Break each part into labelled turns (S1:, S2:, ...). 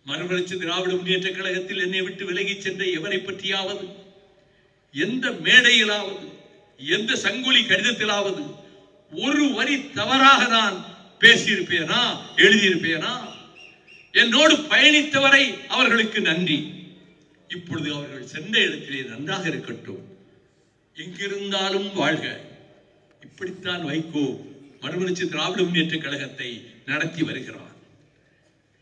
S1: மறுமலர்ச்சி திராவிட முன்னேற்ற கழகத்தில் என்னை விட்டு விலகி சென்ற எவரை பற்றியாவது எந்த மேடையிலாவது எந்த சங்கொலி கடிதத்திலாவது ஒரு வரி தவறாக நான் பேசியிருப்பேனா, எழுதியிருப்பேனா? என்னோடு பயணித்தவரை அவர்களுக்கு நன்றி. இப்பொழுது அவர்கள் சென்ற இடத்திலே நன்றாக இருக்கட்டும், எங்கிருந்தாலும் வாழ்க. இப்படித்தான் வைகோ மறுமலர்ச்சி திராவிட முன்னேற்ற கழகத்தை நடத்தி வருகிறார்.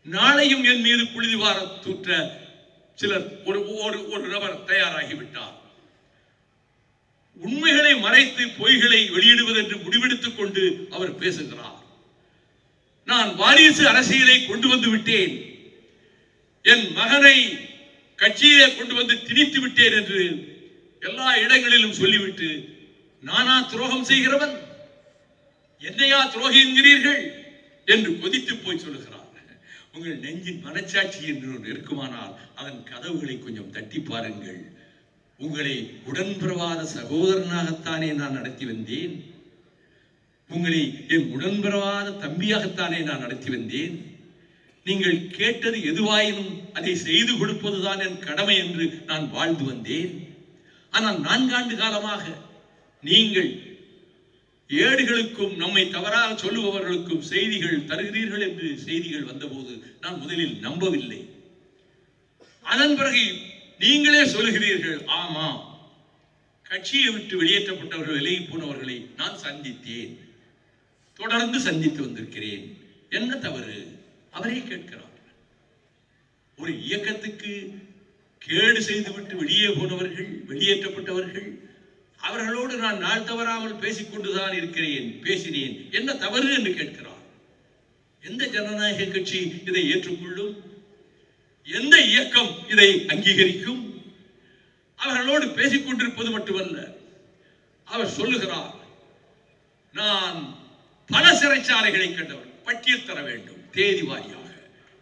S1: நாளையும் என் மீது புழுதிவார தூற்ற சிலர் ஒரு நபர் தயாராகிவிட்டார். உண்மைகளை மறைத்து பொய்களை வெளியிடுவதென்று முடிவெடுத்துக் கொண்டு அவர் பேசுகிறார். நான் வாரிசு அரசியலை கொண்டு வந்து விட்டேன், என் மகனை கட்சியிலே கொண்டு வந்து திணித்து விட்டேன் என்று எல்லா இடங்களிலும் சொல்லிவிட்டு, நானா துரோகம் செய்கிறவன், என்னையா துரோகி என்கிறீர்கள் என்று கொதித்து போய் சொல்லுகிறார். உங்கள் நெஞ்சின் மனச்சாட்சி என்று ஒன்று இருக்குமானால் அதன் கதவுகளை கொஞ்சம் தட்டி பாருங்கள். உங்களை உடன்பிறவாத சகோதரனாகத்தானே நான் நடத்தி வந்தேன், உங்களை என் உடன்பிறவாத தம்பியாகத்தானே நான் நடத்தி வந்தேன். நீங்கள் கேட்டது எதுவாயினும் அதை செய்து கொடுப்பதுதான் என் கடமை என்று நான் வாழ்ந்து வந்தேன். ஆனால் 4 ஆண்டு காலமாக நீங்கள் ஏடுகளுக்கும் நம்மை தவறாக சொல்லுபவர்களுக்கும் செய்திகள் தருகிறீர்கள் என்று செய்திகள் வந்தபோது நான் முதலில் நம்பவில்லை. அதன் பிறகு நீங்களே சொல்லுகிறீர்கள், ஆமா, கட்சியை விட்டு வெளியேற்றப்பட்டவர்கள், விலகி போனவர்களை நான் சந்தித்தேன், தொடர்ந்து சந்தித்து வந்திருக்கிறேன், என்ன தவறு? அவரே கேட்கிறார். ஒரு இயக்கத்துக்கு கேடு செய்துவிட்டு வெளியே போனவர்கள், வெளியேற்றப்பட்டவர்கள், அவர்களோடு நான் நாள் தவறாமல் பேசிக்கொண்டுதான் இருக்கிறேன், பேசினேன், என்ன தவறு என்று கேட்கிறார். எந்த ஜனநாயக கட்சி இதை ஏற்றுக்கொள்ளும்? எந்த இயக்கம் இதை அங்கீகரிக்கும்? அவர்களோடு பேசிக் கொண்டிருப்பது மட்டுமல்ல, அவர் சொல்லுகிறார், நான் பல சிறைச்சாலைகளை கண்டவர், பட்டியல் தர வேண்டும் தேதி வாரியாக,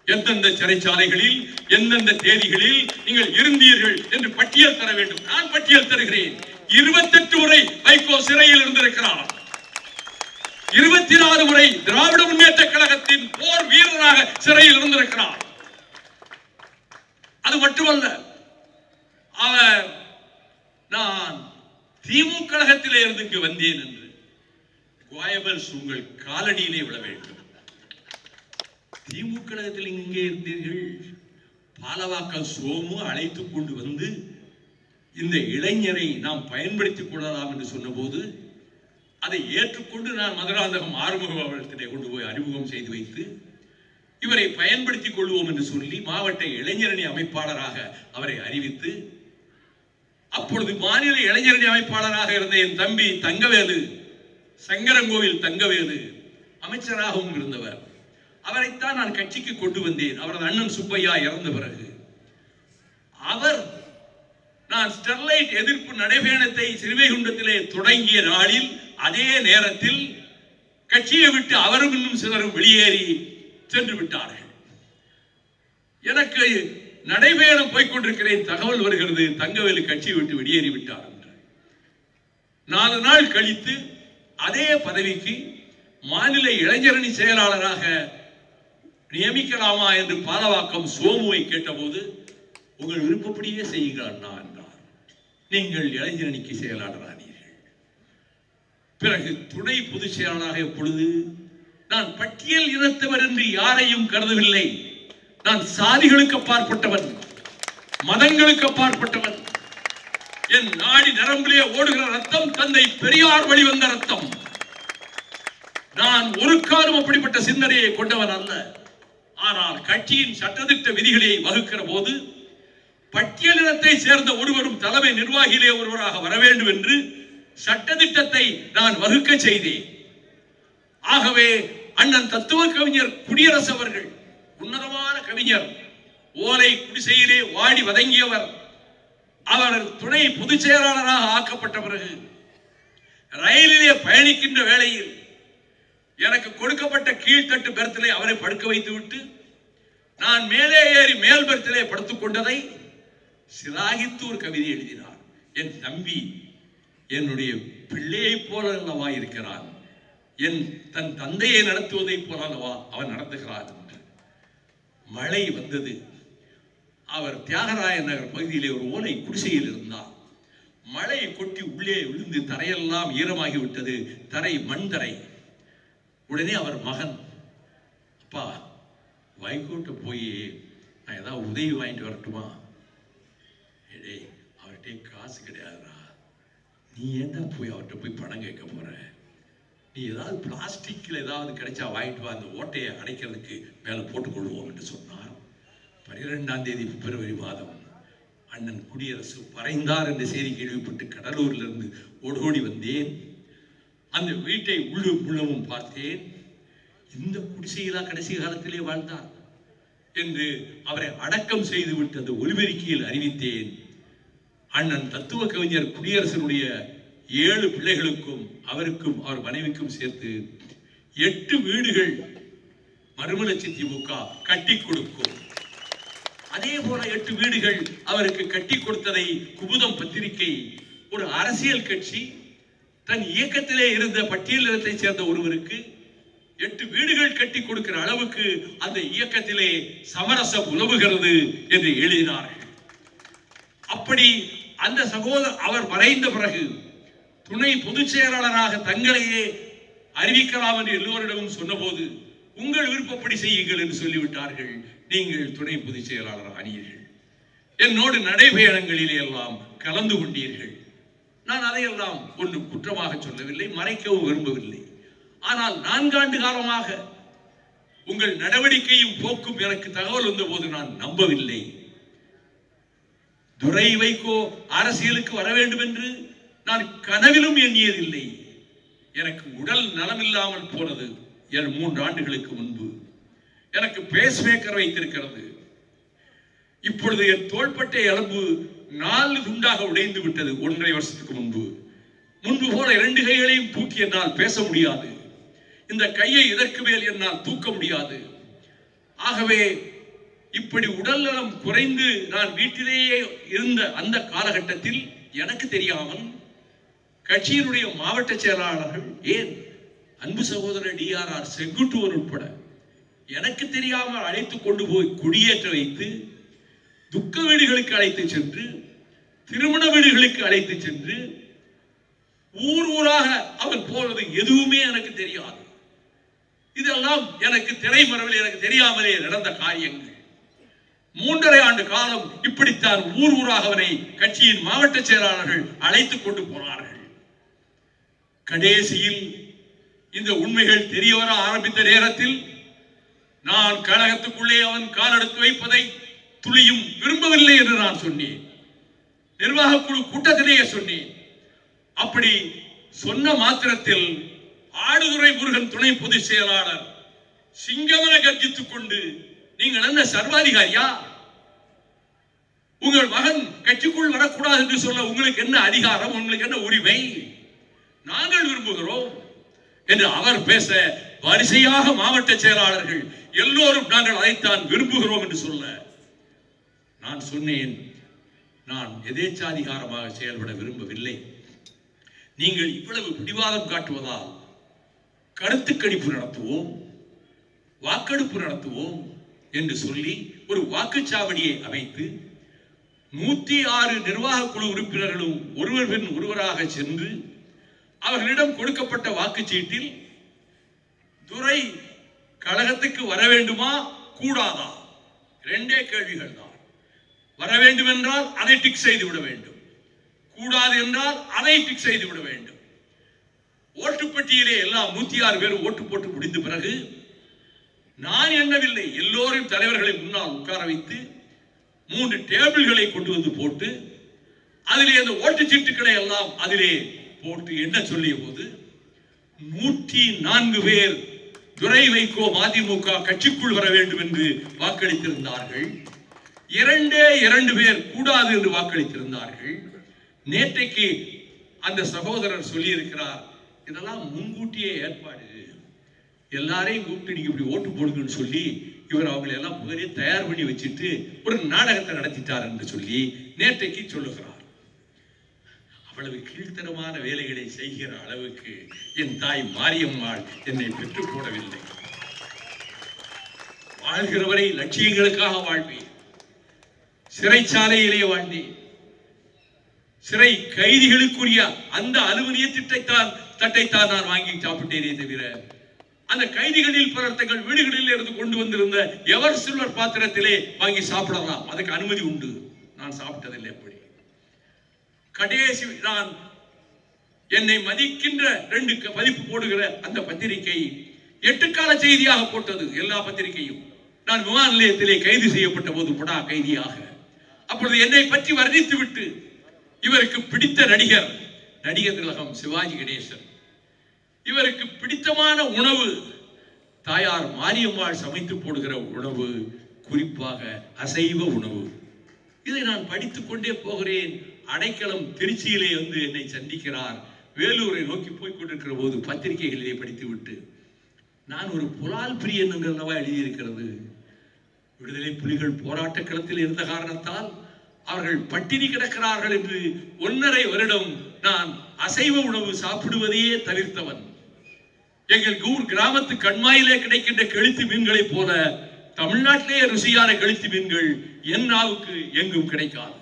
S1: எந்தெந்த சிறைச்சாலைகளில் எந்தெந்த தேதிகளில் நீங்கள் இருந்தீர்கள் என்று பட்டியல் தர வேண்டும். நான் பட்டியல் தருகிறேன். 28 முறை வைகோ சிறையில் இருந்திருக்கிறார். 24 முறை திராவிட முன்னேற்ற கழகத்தின் போர் வீரராக சிறையில் இருந்திருக்கிறார். அது மட்டுமல்ல, அவர் நான் திமுக கழகத்திலே இருந்து இங்கு வந்தேன் என்று கோயபல்ஸ் உங்கள் காலடியிலே விழ வேண்டும். திமுக கழகத்தில் இங்கே இருந்தீர்கள். பாலவாக்கம் சோமு அழைத்துக் கொண்டு வந்து இந்த இளைஞரை நாம் பயன்படுத்திக் கொள்ளலாம் என்று சொன்னபோது அதை ஏற்றுக்கொண்டு நான் மதுராந்தகம் ஆறுமுகம் அவர்களிடத்திலே கொண்டு போய் அறிமுகம் செய்து வைத்து இவரை பயன்படுத்திக் கொள்வோம் என்று சொல்லி மாவட்ட இளைஞரணி அமைப்பாளராக அவரை அறிவித்து, அப்பொழுது மாநில இளைஞரணி அமைப்பாளராக இருந்த என் தம்பி தங்கவேலு, சங்கரங்கோவில் தங்கவேலு அமைச்சராகவும் இருந்தவர், அவரைத்தான் நான் கட்சிக்கு கொண்டு வந்தேன். அவரது அண்ணன் சுப்பையா இறந்த பிறகு அவர் நான் ஸ்டெர்லைட் எதிர்ப்பு நடைபயணத்தை சிறுவைகுண்டத்திலே தொடங்கிய நாளில் அதே நேரத்தில் கட்சியை விட்டு அவரும் இன்னும் சிலரும் வெளியேறி சென்று விட்டார்கள். எனக்கு நடைபயணம் போய்கொண்டிருக்கிறேன், தகவல் வருகிறது தங்கவேலு கட்சியை விட்டு வெளியேறி விட்டார் என்று. 4 நாள் கழித்து அதே பதவிக்கு மாநில இளைஞரணி செயலாளராக நியமிக்கலாமா என்று பாலவாக்கம் சோமுவை கேட்டபோது, உங்கள் விருப்பப்படியே செய்யுங்கள் அண்ணா என்றார். நீங்கள் இளைஞரணிக்கு செயலாளரானீர்கள். பிறகு துணை பொதுச் செயலாளராக எப்பொழுது நான் பட்டியல் இனத்தவர் என்று யாரையும் கருதவில்லை. நான் சாதிகளுக்கு அப்பாற்பட்டவன், மதங்களுக்கு அப்பாற்பட்டவன். என் நாடி நரம்பிலே ஓடுகிற ரத்தம் தந்தை பெரியார் வழிவந்த ரத்தம். நான் ஒரு காலம் அப்படிப்பட்ட சிந்தனையை கொண்டவன் அல்ல. ஆனால் கட்சியின் சட்டத்திட்ட விதிகளை வகுக்கிற போது பட்டியலினத்தை சேர்ந்த ஒருவரும் தலைமை நிர்வாகியிலே ஒருவராக வர வேண்டும் என்று சட்டத்திட்டத்தை நான் வகுக்க செய்தேன். ஆகவே அண்ணன் தத்துவ கவிஞர் குடியரசு அவர்கள், உன்னதமான கவிஞர், ஓலை குடிசையிலே வாடி வதங்கியவர், அவர் துணை பொதுச் செயலாளராக ஆக்கப்பட்ட பிறகு ரயிலிலே பயணிக்கின்ற வேளையில் எனக்கு கொடுக்கப்பட்ட கீழ்த்தட்டு பெர்த்திலே அவரை படுக்க வைத்து விட்டு நான் மேலே ஏறி மேல் பெர்த்திலே படுத்துக் கொண்டதை சிலாகித்து ஒரு கவிதை எழுதினார். என் தம்பி என்னுடைய பிள்ளையை போல அல்லவா இருக்கிறான், தன் தந்தையை நடத்துவதை போல அல்லவா அவன் நடத்துகிறான் என்று. மழை வந்தது. அவர் தியாகராய நகர் பகுதியிலே ஒரு ஓலை குடிசையில் இருந்தார். மழை கொட்டி உள்ளே விழுந்து தரையெல்லாம் ஈரமாகி விட்டது. தரை மண் தரை. உடனே அவர் மகன், அப்பா வைகோட்ட போய் நான் ஏதாவது உதவி வாங்கிட்டு வரட்டுமா? ஏடே, அவர்கிட்ட காசு கிடையாதுடா, நீ ஏன்டா போய் அவர்கிட்ட போய் பணம் கேட்க போற? நீ ஏதாவது பிளாஸ்டிக்ல ஏதாவது கிடைச்சா வாங்கிட்டு வா, அந்த ஓட்டையை அடைக்கிறதுக்கு மேலே போட்டுக்கொள்வோம் என்று சொன்னார். 12ஆம் தேதி பிப்ரவரி மாதம் அண்ணன் குடியரசு மறைந்தார் என்ற செய்தி கேள்விப்பட்டு கடலூரிலிருந்து ஓடோடி வந்தேன். அந்த வீட்டை உள்ளமும் பார்த்தேன். இந்த குடிசையிலா கடைசி காலத்திலே வாழ்ந்தார் என்று அவரை அடக்கம் செய்து விட்டு அந்த ஒலிபெருக்கியில் அறிவித்தேன். அண்ணன் தத்துவ கவிஞர் குடியரசனுடைய 7 பிள்ளைகளுக்கும் அவருக்கும் அவர் மனைவிக்கும் சேர்த்து 8 வீடுகள் மறுமலர்ச்சி திமுக கட்டி கொடுக்கும். அதே போல 8 வீடுகள் அவருக்கு கட்டி கொடுத்ததை குமுதம் பத்திரிகை, ஒரு அரசியல் கட்சி தன் இயக்கத்திலே இருந்த பட்டியலினத்தை சேர்ந்த ஒருவருக்கு 8 வீடுகள் கட்டி கொடுக்கிற அளவுக்கு அந்த இயக்கத்திலே சமரசம் உலவுகிறது என்று எழுதினார்கள். அப்படி அந்த சகோதரர் அவர் மறைந்த பிறகு துணை பொதுச் செயலாளராக தங்களையே அறிவிக்கலாம் என்று எல்லோரிடமும் சொன்னபோது, உங்கள் விருப்பப்படி செய்யுங்கள் என்று சொல்லிவிட்டார்கள். நீங்கள் துணை பொதுச் செயலாளர் ஆனீர்கள். என்னோடு நடைபயணங்களிலே எல்லாம் கலந்து கொண்டீர்கள். நான் அதையெல்லாம் ஒன்றும் குற்றமாக சொல்லவில்லை, மறைக்கவும் விரும்பவில்லை. ஆனால் 4 ஆண்டு காலமாக உங்கள் நடவடிக்கையும் போக்கும் எனக்கு தகவல் வந்த போது நான் நம்பவில்லை. துரை வைகோ அரசியலுக்கு வர வேண்டும் என்று நான் கனவிலும் எண்ணியதில்லை. எனக்கு உடல் நலமில்லாமல் போனது 3 ஆண்டுகளுக்கு முன்பு. எனக்கு பேஸ் மேக்கர் வைத்திருக்கிறது. இப்பொழுது என் தோள்பட்டை எலும்பு 4 துண்டாக உடைந்து விட்டது. 1.5 வருஷத்துக்கு முன்பு போல 2 கைகளையும் தூக்கி என்னால் பேச முடியாது. இந்த கையை இதற்கு மேல் என்னால் தூக்க முடியாது. ஆகவே இப்படி உடல் நலம் குறைந்து நான் வீட்டிலேயே இருந்த அந்த காலகட்டத்தில் எனக்கு தெரியாமல் கட்சியினுடைய மாவட்ட செயலாளர்கள், ஏன் அன்பு சகோதரர் DRR செங்குட்டுவர் உட்பட எனக்கு தெரியாமல் அழைத்து கொண்டு போய் குடியேற்ற வைத்து, துக்க வீடுகளுக்கு அழைத்து சென்று, திருமண வீடுகளுக்கு அழைத்து சென்று, ஊர் ஊராக அவன் போவது எதுவுமே எனக்கு தெரியாது. இதெல்லாம் எனக்கு திரைமறைவில் எனக்கு தெரியாமலே நடந்த காரியங்கள். 3.5 ஆண்டு காலம் இப்படித்தான் ஊர் ஊராக அவனை கட்சியின் மாவட்ட செயலாளர்கள் அழைத்துக் கொண்டு போனார்கள். கடைசியில் இந்த உண்மைகள் தெரிய வர ஆரம்பித்த நேரத்தில் நான் கழகத்துக்குள்ளே அவன் காலெடுத்து வைப்பதை துளியும் விரும்பவில்லை என்று நான் சொன்னேன். நிர்வாக குழு கூட்டத்திலேயே சொன்னேன். அப்படி சொன்ன மாத்திரத்தில் ஆடுதுறை முருகன் துணை பொதுச் செயலாளர் சிங்கமன கர்ஜித்துக் கொண்டு, நீங்கள் என்ன சர்வாதிகாரியா? உங்கள் மகன் கட்சிக்குள் வரக்கூடாது என்று சொல்ல உங்களுக்கு என்ன அதிகாரம், உங்களுக்கு என்ன உரிமை? நாங்கள் விரும்புகிறோம் என்று அவர் பேச, வரிசையாக மாவட்ட செயலாளர்கள் எல்லோரும் நாங்கள் அதைத்தான் விரும்புகிறோம் என்று சொல்ல, நான் சொன்னேன், நான் எதேச்சாதிகாரமாக செயல்பட விரும்பவில்லை. நீங்கள் இவ்வளவு பிடிவாதம் காட்டுவதால் கருத்து கணிப்பு நடத்துவோம், வாக்கெடுப்பு நடத்துவோம் என்று சொல்லி ஒரு வாக்குச்சாவடியை அமைத்து 106 நிர்வாக குழு உறுப்பினர்களும் ஒருவர் பின் ஒருவராக சென்று அவர்களிடம் கொடுக்கப்பட்ட வாக்குச்சீட்டில் துரை கழகத்துக்கு வர வேண்டுமா கூடாதா 2 கேள்விகள் தான். வர வேண்டும் என்றால் அதை டிக் செய்து விட வேண்டும், கூடாது என்றால் அதை டிக் செய்து விட வேண்டும். ஓட்டுப்பட்டியிலே எல்லாம் 106 பேர் ஓட்டு போட்டு முடிந்த பிறகு நான் எண்ணவில்லை, எல்லோரும் தலைவர்களை முன்னால் உட்கார வைத்து 3 டேபிள்களை கொண்டு வந்து போட்டு அதிலே அந்த ஓட்டுச்சீட்டுகளை எல்லாம் அதிலே போட்டு என்ன சொல்லிய போது 104 பேர் துரை வைகோ மதிமுக கட்சிக்குள் வர வேண்டும் என்று வாக்களித்திருந்தார்கள். 2 பேர் கூடாது என்று வாக்களித்திருந்தார்கள். நேற்றைக்கு அந்த சகோதரர் சொல்லி இருக்கிறார், இதெல்லாம் முன்கூட்டியே ஏற்பாடு, எல்லாரையும் கூப்பிட்டு நீங்க இப்படி ஓட்டு போடுங்கன்னு சொல்லி இவர் அவங்களை எல்லாம் முதலே தயார் பண்ணி வச்சுட்டு ஒரு நாடகத்தை நடத்திட்டார் என்று சொல்லி நேற்றைக்கு சொல்லுகிறார். அவ்வளவு கீழ்த்தரமான வேலைகளை செய்கிற அளவுக்கு என் தாய் மாரியம்மாள் என்னை பெற்றுக் போடவில்லை. வாழ்கிறவரை லட்சியங்களுக்காக வாழ்வேன், சிறைச்சாலையிலே வாழ்ந்தேன். சிறை கைதிகளுக்குரிய அந்த அலுமினிய தட்டைத்தான் நான் வாங்கி சாப்பிட்டேனே தவிர அந்த கைதிகளில் பலர் தங்கள் வீடுகளில் இருந்து கொண்டு வந்திருந்த எவர் சில்வர் பாத்திரத்திலே வாங்கி சாப்பிடலாம், அதுக்கு அனுமதி உண்டு. நான் சாப்பிட்டதில்லை. எப்படி கடைசி நான் என்னை மதிக்கின்ற 2 பதிப்பு போடுகிற அந்த பத்திரிகை 8 கால செய்தியாக போட்டது. எல்லா பத்திரிகையும் நான் விமான நிலையத்திலே கைது செய்யப்பட்ட போது படா கைதியாக, அப்பொழுது என்னை பற்றி வர்ணித்து விட்டு இவருக்கு பிடித்த நடிகர் திலகம் சிவாஜி கணேசன், இவருக்கு பிடித்தமான உணவு தாயார் மாரியம்மாள் சமைத்து போடுகிற உணவு, குறிப்பாக அசைவ உணவு. இதை நான் படித்துக் கொண்டே போகிறேன். அடைக்கலம் திருச்சியிலே வந்து என்னை சந்திக்கிறார். வேலூரை நோக்கி போய் கொண்டிருக்கிற போது பத்திரிகைகளிலே படித்து விட்டு நான் ஒரு புலால் பிரியன் என்றல்லவா எழுதியிருக்கிறது. விடுதலை புலிகள் போராட்ட களத்தில் இருந்த காரணத்தால் அவர்கள் பட்டினி கிடக்கிறார்கள் என்று 1.5 வருடம் நான் அசைவ உணவு சாப்பிடுவதையே தவிர்த்தவன். எங்கள் ஊர் கிராமத்து கண்மாயிலே கிடைக்கின்ற கெளுத்தி மீன்களை போல தமிழ்நாட்டிலே ருசியான கெளுத்தி மீன்கள் என் நாவுக்கு எங்கும் கிடைக்காது.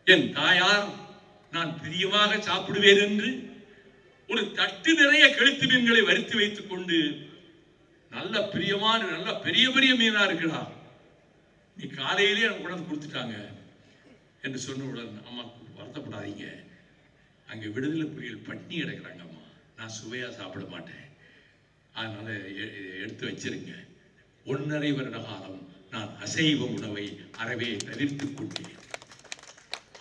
S1: என் தாயார் நான் பிரியமாக சாப்பிடுவேன் என்று ஒரு தட்டு நிறைய கெளுத்தி மீன்களை வரித்து வைத்துக் கொண்டு, நல்ல பிரியமான நல்ல பெரிய பெரிய மீனா இருக்கிறா, நீ காலையிலே எனக்கு கொண்டாந்து கொடுத்துட்டாங்க என்று சொன்னவுடன், அம்மா வருத்தப்படாதீங்க, அங்கே விடுதலை புலிகள் பட்டினி கிடக்கிறாங்க அம்மா, நான் சுவையா சாப்பிட மாட்டேன், அதனால எடுத்து வச்சிருங்க. 1.5 வருட காலம் நான் அசைவ உணவை அறவே தவிர்த்துக் கொண்டேன்.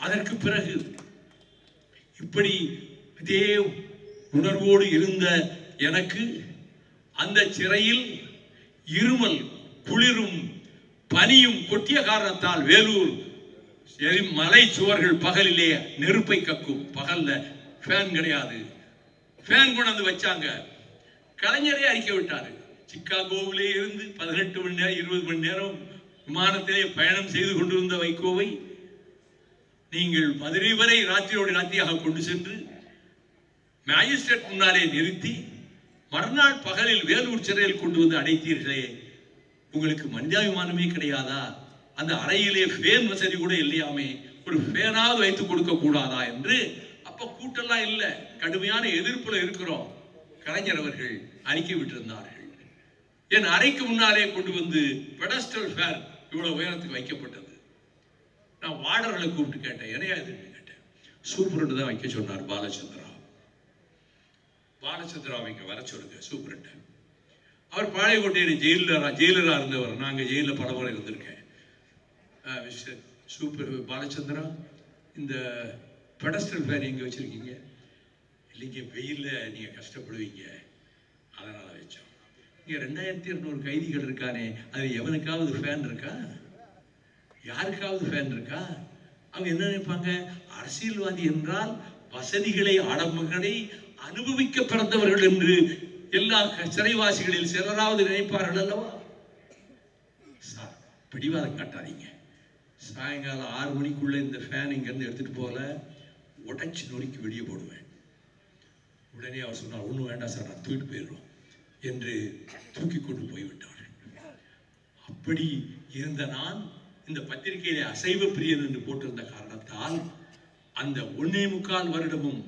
S1: அதற்கு பிறகு இப்படி இதே உணர்வோடு இருந்த எனக்கு அந்த சிறையில் இருமல், குளிரும் பனியும் கொட்டிய காரணத்தால் வேலூர் மலை சுவர்கள் பகலிலே நெருப்பை கக்கும். பகல்ல ஃபேன் கிடையாது. ஃபேன் கொண்டாந்து வச்சாங்க. கலைஞரே அறிக்கை விட்டாரு, சிக்காகோவிலே இருந்து 18 மணி நேரம் 20 மணி நேரம் விமானத்திலே பயணம் செய்து கொண்டிருந்த வைகோவை நீங்கள் மதுரை வரை ராத்திரியோடு ராத்திரியாக கொண்டு சென்று மேஜிஸ்ட்ரேட் முன்னாலே நிறுத்தி மறுநாள் பகலில் வேலூர் சிறையில் கொண்டு வந்து அடைத்தீர்களே, உங்களுக்கு மனிதாபிமானமே கிடையாதா? அந்த அறையிலே ஃபேன் வசதி கூட இல்லையாமே, ஒரு ஃபேனாவது வைத்து கொடுக்க கூடாதா என்று. அப்ப கூட்டெல்லாம் இல்லை, கடுமையான எதிர்ப்புல இருக்கிறோம். கலைஞர் அவர்கள் அறிக்கை விட்டிருந்தார்கள். என் அறைக்கு முன்னாலே கொண்டு வந்து பெடஸ்டல் ஃபேன் இவ்வளவு உயரத்துக்கு வைக்கப்பட்டது. நான் வார்டர்களை கூப்பிட்டு கேட்டேன், என்னையா இதுன்னு கேட்டேன். சூப்பரண்டு தான் வைக்க சொன்னார் பாலச்சந்திரா. பாலச்சந்திராவை இங்க வர சொல்லுங்க சூப்பரண்டு. அவர் பாளையங்கோட்டையில் ஜெயிலரா இருந்தவர். நாங்கள் ஜெயிலில் பல முறை இருந்திருக்கேன். மிஸ்டர் சூப்பர் பாலச்சந்திரா, இந்த பெடஸ்டல் ஃபேன் எங்கே வச்சிருக்கீங்க? இல்லைங்க, வெயிலில் நீங்கள் கஷ்டப்படுவீங்க, அதனால வச்சோம். இங்கே 2200 கைதிகள் இருக்கானே, அது எவனுக்காவது ஃபேன் இருக்கா? யாருக்காவது ஃபேன் இருக்கா? அவங்க என்ன நினைப்பாங்க? அரசியல்வாதி என்றால் வசதிகளை ஆடம்பரங்களை அனுபவிக்க பிறந்தவர்கள் என்று எல்லா சிறைவாசிகளில் சிலராவது நினைப்பார்கள் அல்லவா? சார், பிடிவாதம் காட்டாதீங்க. சாயங்காலம் 6 மணிக்குள்ள இந்த ஃபேன் இங்கிருந்து எடுத்துட்டு போல உடைச்சு நொறுக்கி வெளியே போடுவேன். உடனே அவர் சொன்னார், ஒன்றும் வேண்டாம் சார், நான் தூக்கிட்டு போயிடுறோம் என்று தூக்கி கொண்டு போய்விட்டார்கள். அப்படி இருந்த நான் இந்த பத்திரிகையிலே அசைவ பிரியன் என்று போட்டிருந்த காரணத்தால் அந்த 1.25 வருடமும்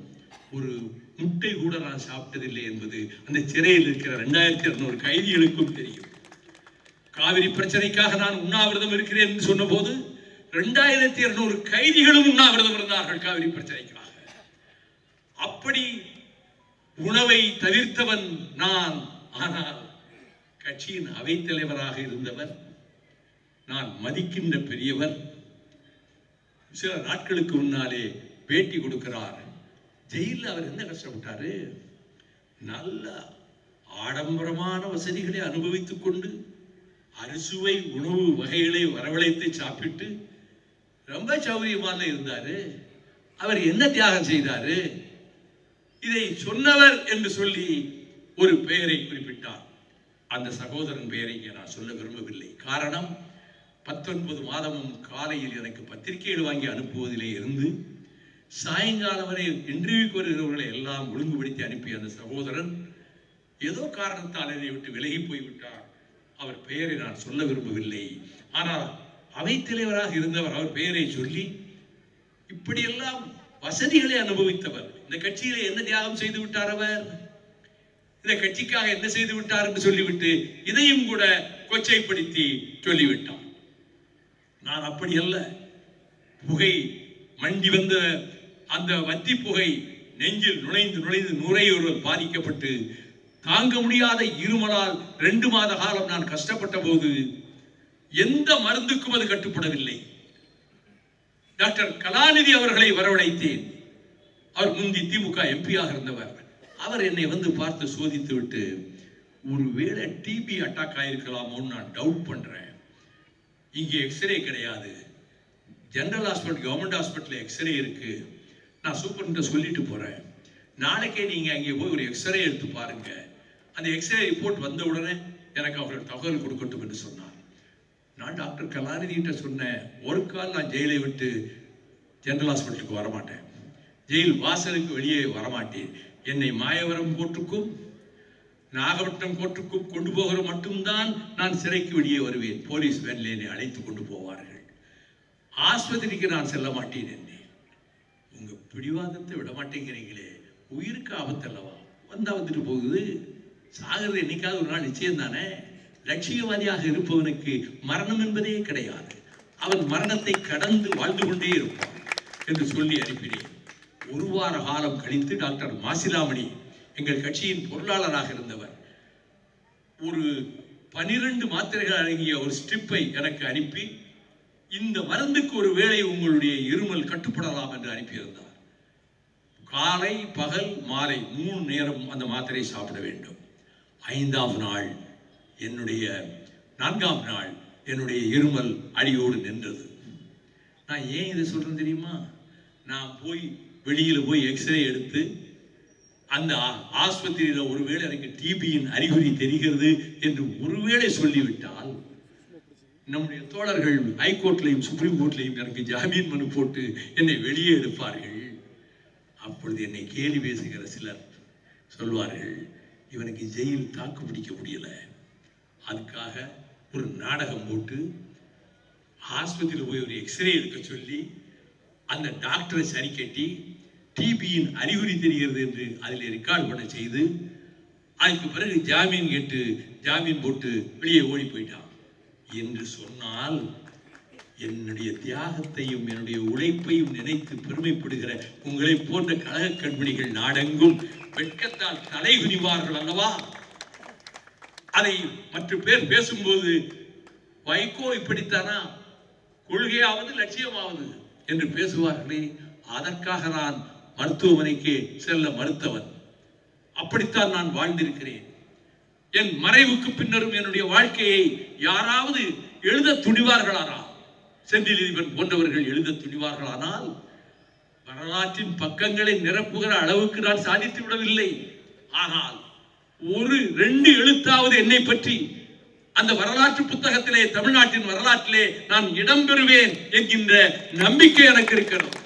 S1: ஒரு முட்டை கூட நான் சாப்பிட்டதில்லை என்பது அந்த சிறையில் இருக்கிற 2200 கைதிகளுக்கும் தெரியும். காவிரி பிரச்சனைக்காக நான் உண்ணாவிரதம் இருக்கிறேன் என்று சொன்ன போது 2200 கைதிகளும் உண்ணாவிரதம் இருந்தார்கள் காவிரி பிரச்சனைக்காக. அப்படி உணவை தவிர்த்தவன் நான். ஆனால் கட்சியின் அவைத் தலைவராக இருந்தவர், நான் மதிக்கின்ற பெரியவர், சில நாட்களுக்கு முன்னாலே பேட்டி கொடுக்கிறார். ஜெயிலில் அவர் என்ன கஷ்டப்பட்டாரு? நல்ல ஆடம்பரமான வசதிகளை அனுபவித்துக் கொண்டு அறுசுவை உணவு வகைகளை வரவழைத்து சாப்பிட்டு ரொம்ப சௌரியமாக இருந்தாரு. அவர் என்ன தியாகம் செய்தாரு? இதை சொன்னவர் என்று சொல்லி ஒரு பெயரை குறிப்பிட்டார். அந்த சகோதரன் பெயரை நான் சொல்ல விரும்பவில்லை. காரணம், 19 மாதமும் காலையில் எனக்கு பத்திரிகைகள் வாங்கி அனுப்புவதிலே இருந்து சாயங்காலம் வரை இன்டர்வியூக்கு வருகிறவர்களை எல்லாம் ஒழுங்குபடுத்தி அனுப்பிய அந்த சகோதரன் ஏதோ காரணத்தால் என்னை விட்டு விலகி போய்விட்டார். அவர் பெயரை நான் சொல்ல விரும்பவில்லை. ஆனால் அவைத்தலைவராக இருந்தவர். அவர் பெயரை சொல்லி இப்படியெல்லாம் வசதிகளை அனுபவித்தவர். இந்த கட்சியில என்ன தியாகம் செய்து விட்டார் அவர், இந்த கட்சிக்காக என்ன செய்து விட்டார் என்று சொல்லிவிட்டு இதையும் கூட கொச்சைப்படுத்தி சொல்லிவிட்டார். நான் அப்படி அல்ல. புகை மண்டி வந்த அந்த வத்தி புகை நெஞ்சில் நுழைந்து நுழைந்து நுரையீரல் பாதிக்கப்பட்டு தாங்க முடியாத இருமலால் 2 மாத காலம் நான் கஷ்டப்பட்ட போது எந்த மருந்துக்கும் அது கட்டுப்படவில்லை. டாக்டர் கலாநிதி அவர்களை வரவழைத்தேன். அவர் முந்தி திமுக எம்பியாக இருந்தவர். அவர் என்னை வந்து பார்த்து சோதித்து விட்டு, ஒருவேளை டிபி அட்டாக் ஆயிருக்கலாமோன்னு நான் டவுட் பண்றேன். இங்கே எக்ஸ்ரே கிடையாது, general hospital government hospital X ray இருக்கு, நான் சூப்பர்கிட்ட சொல்லிட்டு போறேன், நாளைக்கே நீங்க அங்கே போய் ஒரு எக்ஸ்ரே எடுத்து பாருங்க, அந்த எக்ஸ்ரே ரிப்போர்ட் வந்த உடனே எனக்கு அவர்கள் தகவல் கொடுக்கட்டும் என்று சொன்னார். நான் டாக்டர் கலாநிதி கிட்ட சொன்னேன், ஒரு கால் நான் ஜெயிலை விட்டு ஜெனரல் ஹாஸ்பிட்டலுக்கு வரமாட்டேன், ஜெயில் வாசலுக்கு வெளியே வரமாட்டேன், என்னை மாயவரம் கோர்ட்டுக்கும் நாகப்பட்டினம் கோர்ட்டுக்கும் கொண்டு போகிற மட்டும்தான் நான் சிறைக்கு வெளியே வருவேன், போலீஸ் வேனில் என்னை அழைத்து கொண்டு போவார்கள், ஆஸ்பத்திரிக்கு நான் செல்ல மாட்டேன் என்றேன். உங்க பிடிவாதத்தை விட மாட்டேங்கிறீங்களே, உயிருக்கு ஆபத்தல்லவா, வந்துட்டு போகுது, சாகிறது என்னைக்காவது ஒரு நாள் நிச்சயம் தானே, லட்சியவாதியாக இருப்பவனுக்கு மரணம் என்பதே கிடையாது, அவன் மரணத்தை கடந்து வாழ்ந்து கொண்டே இருப்பான் என்று சொல்லி அனுப்பினேன். 1 வார காலம் கழித்து டாக்டர் மாசிலாமணி எங்கள் கட்சியின் பொருளாளராக இருந்தவர் ஒரு 12 மாத்திரைகள் அடங்கிய ஒரு ஸ்ட்ரிப்பை எனக்கு அனுப்பி, இந்த மருந்துக்கு ஒரு வேளை உங்களுடைய இருமல் கட்டுப்படலாம் என்று அனுப்பியிருந்தார். காலை பகல் மாலை 3 நேரம் அந்த மாத்திரை சாப்பிட வேண்டும். 5ஆம் நாள் என்னுடைய 4ஆம் நாள் என்னுடைய இருமல் அடியோடு நின்றது. நான் ஏன் இதை சொல்றேன் தெரியுமா? நான் போய் வெளியில் போய் எக்ஸ்ரே எடுத்து அந்த ஆஸ்பத்திரியில் ஒருவேளை எனக்கு டிபியின் அறிகுறி தெரிகிறது என்று ஒருவேளை சொல்லிவிட்டால் நம்முடைய தோழர்கள் ஹைகோர்ட்லையும் சுப்ரீம் கோர்ட்லையும் எனக்கு ஜாமீன் மனு போட்டு என்னை வெளியே எடுப்பார்கள். அப்பொழுது என்னை கேலி பேசுகிற சிலர் சொல்வார்கள், இவனுக்கு ஜெயில் தாக்கு பிடிக்க முடியல, அதுக்காக ஒரு நாடகம் போட்டு ஆஸ்பத்திரியில் போய் ஒரு எக்ஸ்ரே எடுக்க சொல்லி அந்த டாக்டரை சரி கட்டி டிபியின் அறிகுறி தெரிகிறது என்று அதில் ரெக்கார்ட் பண்ண செய்து அதுக்கு பிறகு ஜாமீன் கேட்டு ஜாமீன் போட்டு வெளியே ஓடி போயிட்டான் என்று சொன்னால், என்னுடைய தியாகத்தையும் என்னுடைய உழைப்பையும் நினைத்து பெருமைப்படுகிற உங்களை போன்ற கழக கண்மணிகள் நாடெங்கும் வெட்கத்தால் தலை குனிவார்கள் அல்லவா? அதை மற்ற பேர் பேசும்போது வைகோ இப்படித்தானா, கொள்கையாவது லட்சியமாவது என்று பேசுவார்களே, அதற்காக நான் மருத்துவமனைக்கு செல்ல மறுத்தவன். அப்படித்தான் நான் வாழ்ந்திருக்கிறேன். என் மறைவுக்கு பின்னரும் என்னுடைய வாழ்க்கையை யாராவது எழுத துணிவார்களானால், செந்தில் போன்றவர்கள் எழுத துணிவார்களானால், வரலாற்றின் பக்கங்களை நிரப்புகிற அளவுக்கு நான் சாதித்து விடவில்லை. ஆனால் 1-2 எழுத்தாவது என்னை பற்றி அந்த வரலாற்று புத்தகத்திலே, தமிழ்நாட்டின் வரலாற்றிலே நான் இடம்பெறுவேன் என்கின்ற நம்பிக்கை எனக்கு இருக்கிறது.